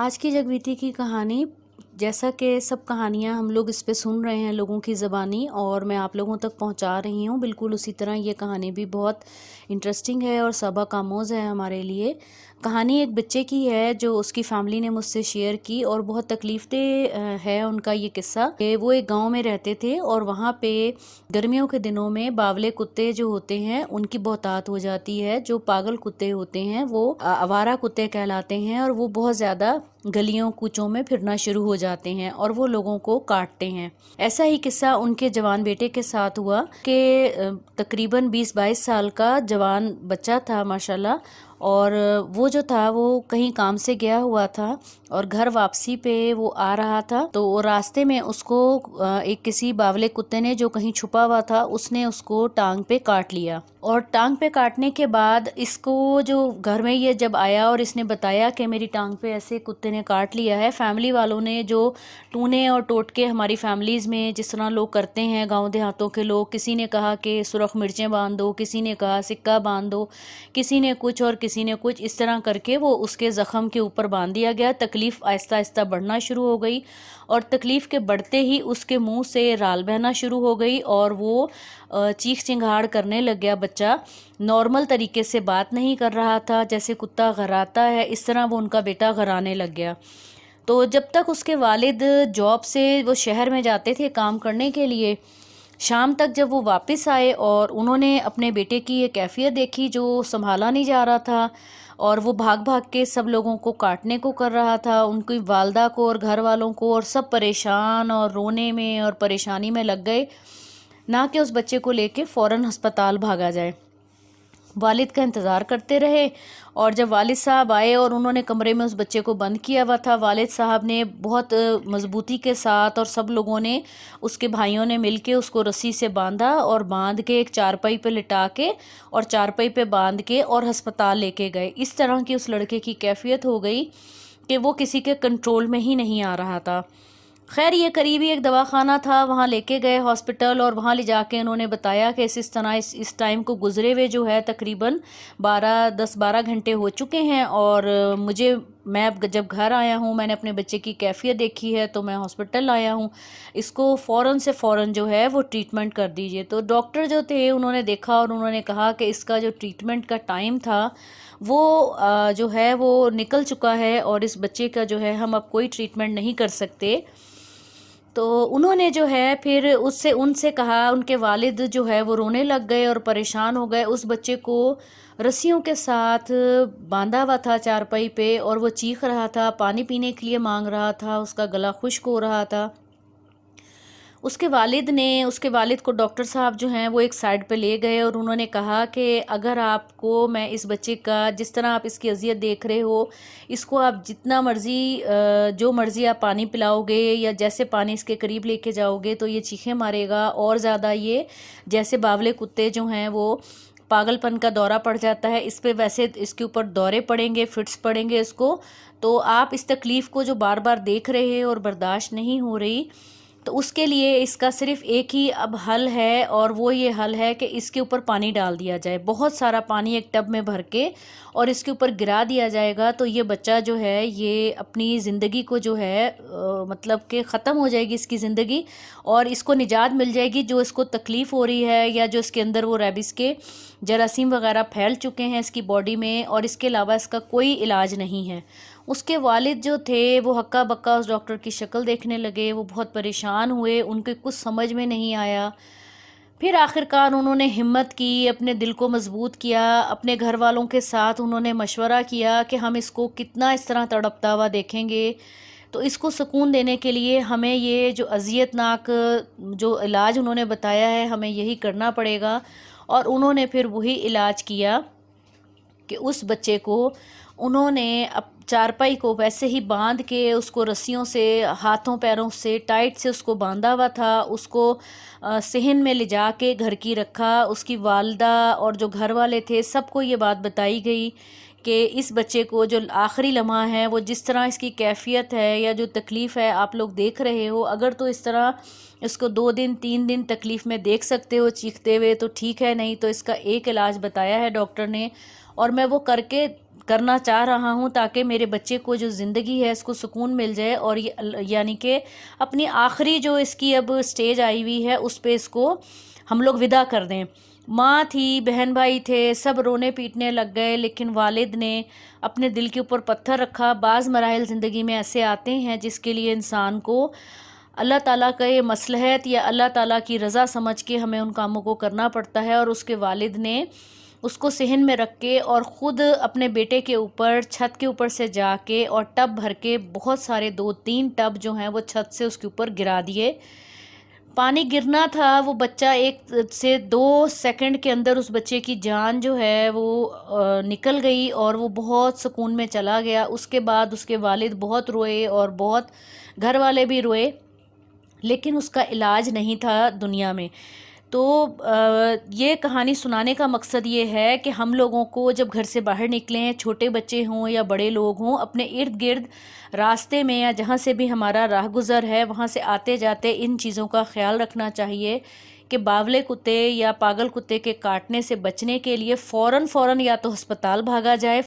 آج کی جگویتی کی کہانی، جیسا کہ سب کہانیاں ہم لوگ اس پہ سن رہے ہیں لوگوں کی زبانی، اور میں آپ لوگوں تک پہنچا رہی ہوں، بالکل اسی طرح یہ کہانی بھی بہت انٹرسٹنگ ہے اور سبق آموز ہے ہمارے لیے۔ کہانی ایک بچے کی ہے جو اس کی فیملی نے مجھ سے شیئر کی، اور بہت تکلیف دہ ہے ان کا یہ قصہ کہ وہ ایک گاؤں میں رہتے تھے، اور وہاں پہ گرمیوں کے دنوں میں باولے کتے جو ہوتے ہیں ان کی بہتات ہو جاتی ہے۔ جو پاگل کتے ہوتے ہیں وہ آوارہ کتے کہلاتے ہیں، اور وہ بہت زیادہ گلیوں کوچوں میں پھرنا شروع ہو جاتے ہیں اور وہ لوگوں کو کاٹتے ہیں۔ ایسا ہی قصہ ان کے جوان بیٹے کے ساتھ ہوا کہ تقریباً 20-22 سال کا جوان بچہ تھا ماشاءاللہ، اور وہ جو تھا وہ کہیں کام سے گیا ہوا تھا اور گھر واپسی پہ وہ آ رہا تھا، تو وہ راستے میں اس کو ایک کسی باولے کتے نے جو کہیں چھپا ہوا تھا اس نے اس کو ٹانگ پہ کاٹ لیا، اور ٹانگ پہ کاٹنے کے بعد اس کو جو گھر میں یہ جب آیا اور اس نے بتایا کہ میری ٹانگ پہ ایسے کتے نے کاٹ لیا ہے، فیملی والوں نے جو ٹونے اور ٹوٹکے ہماری فیملیز میں جس طرح لوگ کرتے ہیں گاؤں دیہاتوں کے لوگ، کسی نے کہا کہ سرخ مرچیں باندھ دو، کسی نے کہا سکہ باندھ دو، کسی نے کچھ اور کسی نے کچھ، اس طرح کر کے وہ اس کے زخم کے اوپر باندھ دیا گیا۔ تکلیف آہستہ آہستہ بڑھنا شروع ہو گئی، اور تکلیف کے بڑھتے ہی اس کے منہ سے رال بہنا شروع ہو گئی، اور وہ چیخ چنگھاڑ کرنے لگ گیا۔ بچہ نارمل طریقے سے بات نہیں کر رہا تھا، جیسے کتا غراتا ہے اس طرح وہ ان کا بیٹا غرانے لگ گیا۔ تو جب تک اس کے والد جاب سے وہ شہر میں جاتے تھے کام کرنے کے لیے، شام تک جب وہ واپس آئے اور انہوں نے اپنے بیٹے کی یہ کیفیت دیکھی جو سنبھالا نہیں جا رہا تھا، اور وہ بھاگ بھاگ کے سب لوگوں کو کاٹنے کو کر رہا تھا، ان کی والدہ کو اور گھر والوں کو، اور سب پریشان اور رونے میں اور پریشانی میں لگ گئے، نہ کہ اس بچے کو لے کے فوراً ہسپتال بھاگا جائے۔ والد کا انتظار کرتے رہے، اور جب والد صاحب آئے اور انہوں نے کمرے میں اس بچے کو بند کیا ہوا تھا، والد صاحب نے بہت مضبوطی کے ساتھ اور سب لوگوں نے، اس کے بھائیوں نے مل کے اس کو رسی سے باندھا، اور باندھ کے ایک چارپائی پہ لٹا کے اور چارپائی پہ باندھ کے اور ہسپتال لے کے گئے۔ اس طرح کی اس لڑکے کی کیفیت ہو گئی کہ وہ کسی کے کنٹرول میں ہی نہیں آ رہا تھا۔ خیر یہ قریبی ایک دواخانہ تھا، وہاں لے کے گئے ہاسپٹل، اور وہاں لے جا کے انہوں نے بتایا کہ اس طرح اس ٹائم کو گزرے ہوئے جو ہے تقریباً 10-12 گھنٹے ہو چکے ہیں، اور میں جب گھر آیا ہوں میں نے اپنے بچے کی کیفیت دیکھی ہے تو میں ہاسپٹل آیا ہوں، اس کو فوراً سے فوراً جو ہے وہ ٹریٹمنٹ کر دیجئے۔ تو ڈاکٹر جو تھے انہوں نے دیکھا اور انہوں نے کہا کہ اس کا جو ٹریٹمنٹ کا ٹائم تھا وہ جو ہے وہ نکل چکا ہے، اور اس بچے کا جو ہے ہم اب کوئی ٹریٹمنٹ نہیں کر سکتے۔ تو انہوں نے جو ہے پھر ان سے کہا، ان کے والد جو ہے وہ رونے لگ گئے اور پریشان ہو گئے۔ اس بچے کو رسیوں کے ساتھ باندھا ہوا تھا چارپائی پہ، اور وہ چیخ رہا تھا، پانی پینے کے لیے مانگ رہا تھا، اس کا گلا خشک ہو رہا تھا۔ اس کے والد کو ڈاکٹر صاحب جو ہیں وہ ایک سائڈ پہ لے گئے، اور انہوں نے کہا کہ اگر آپ کو میں اس بچے کا جس طرح آپ اس کی اذیت دیکھ رہے ہو، اس کو آپ جتنا مرضی جو مرضی آپ پانی پلاؤ گے یا جیسے پانی اس کے قریب لے کے جاؤ گے تو یہ چیخیں مارے گا، اور زیادہ یہ جیسے باولے کتے جو ہیں وہ پاگل پن کا دورہ پڑ جاتا ہے، اس پہ ویسے اس کے اوپر دورے پڑیں گے، فٹس پڑیں گے اس کو، تو آپ اس تکلیف کو جو بار بار دیکھ رہے ہیں اور برداشت نہیں ہو رہی، تو اس کے لیے اس کا صرف ایک ہی اب حل ہے، اور وہ یہ حل ہے کہ اس کے اوپر پانی ڈال دیا جائے، بہت سارا پانی ایک ٹب میں بھر کے اور اس کے اوپر گرا دیا جائے گا، تو یہ بچہ جو ہے یہ اپنی زندگی کو جو ہے مطلب کہ ختم ہو جائے گی اس کی زندگی، اور اس کو نجات مل جائے گی جو اس کو تکلیف ہو رہی ہے، یا جو اس کے اندر وہ ریبس کے جراثیم وغیرہ پھیل چکے ہیں اس کی باڈی میں، اور اس کے علاوہ اس کا کوئی علاج نہیں ہے۔ اس کے والد جو تھے وہ ہکا بکا اس ڈاکٹر کی شکل دیکھنے لگے، وہ بہت پریشان ہوئے، ان کے کچھ سمجھ میں نہیں آیا۔ پھر آخرکار انہوں نے ہمت کی، اپنے دل کو مضبوط کیا، اپنے گھر والوں کے ساتھ انہوں نے مشورہ کیا کہ ہم اس کو کتنا اس طرح تڑپتا ہوا دیکھیں گے، تو اس کو سکون دینے کے لیے ہمیں یہ جو اذیت ناک جو علاج انہوں نے بتایا ہے ہمیں یہی کرنا پڑے گا۔ اور انہوں نے پھر وہی علاج کیا کہ اس بچے کو انہوں نے چارپائی کو ویسے ہی باندھ کے اس کو رسیوں سے ہاتھوں پیروں سے ٹائٹ سے اس کو باندھا ہوا تھا، اس کو صحن میں لے جا کے گھر کی رکھا، اس کی والدہ اور جو گھر والے تھے سب کو یہ بات بتائی گئی کہ اس بچے کو جو آخری لمحہ ہے وہ جس طرح اس کی کیفیت ہے یا جو تکلیف ہے آپ لوگ دیکھ رہے ہو، اگر تو اس طرح اس کو 2-3 دن تکلیف میں دیکھ سکتے ہو چیختے ہوئے تو ٹھیک ہے، نہیں تو اس کا ایک علاج بتایا ہے ڈاکٹر نے، اور میں وہ کر کے کرنا چاہ رہا ہوں تاکہ میرے بچے کو جو زندگی ہے اس کو سکون مل جائے، اور یہ یعنی کہ اپنی آخری جو اس کی اب سٹیج آئی ہوئی ہے اس پہ اس کو ہم لوگ ودا کر دیں۔ ماں تھی، بہن بھائی تھے، سب رونے پیٹنے لگ گئے، لیکن والد نے اپنے دل کے اوپر پتھر رکھا۔ بعض مراحل زندگی میں ایسے آتے ہیں جس کے لیے انسان کو اللہ تعالیٰ کا یہ مصلحت یا اللہ تعالیٰ کی رضا سمجھ کے ہمیں ان کاموں کو کرنا پڑتا ہے، اور اس کے والد نے اس کو صحن میں رکھ کے اور خود اپنے بیٹے کے اوپر چھت کے اوپر سے جا کے اور ٹب بھر کے بہت سارے 2-3 ٹب جو ہیں وہ چھت سے اس کے اوپر گرا دیے۔ پانی گرنا تھا، وہ بچہ 1 سے 2 سیکنڈ کے اندر اس بچے کی جان جو ہے وہ نکل گئی اور وہ بہت سکون میں چلا گیا۔ اس کے بعد اس کے والد بہت روئے اور بہت گھر والے بھی روئے، لیکن اس کا علاج نہیں تھا دنیا میں۔ تو یہ کہانی سنانے کا مقصد یہ ہے کہ ہم لوگوں کو جب گھر سے باہر نکلیں، چھوٹے بچے ہوں یا بڑے لوگ ہوں، اپنے ارد گرد راستے میں یا جہاں سے بھی ہمارا راہ گزر ہے وہاں سے آتے جاتے ان چیزوں کا خیال رکھنا چاہیے کہ باولے کتے یا پاگل کتے کے کاٹنے سے بچنے کے لیے فوراً یا تو ہسپتال بھاگا جائے،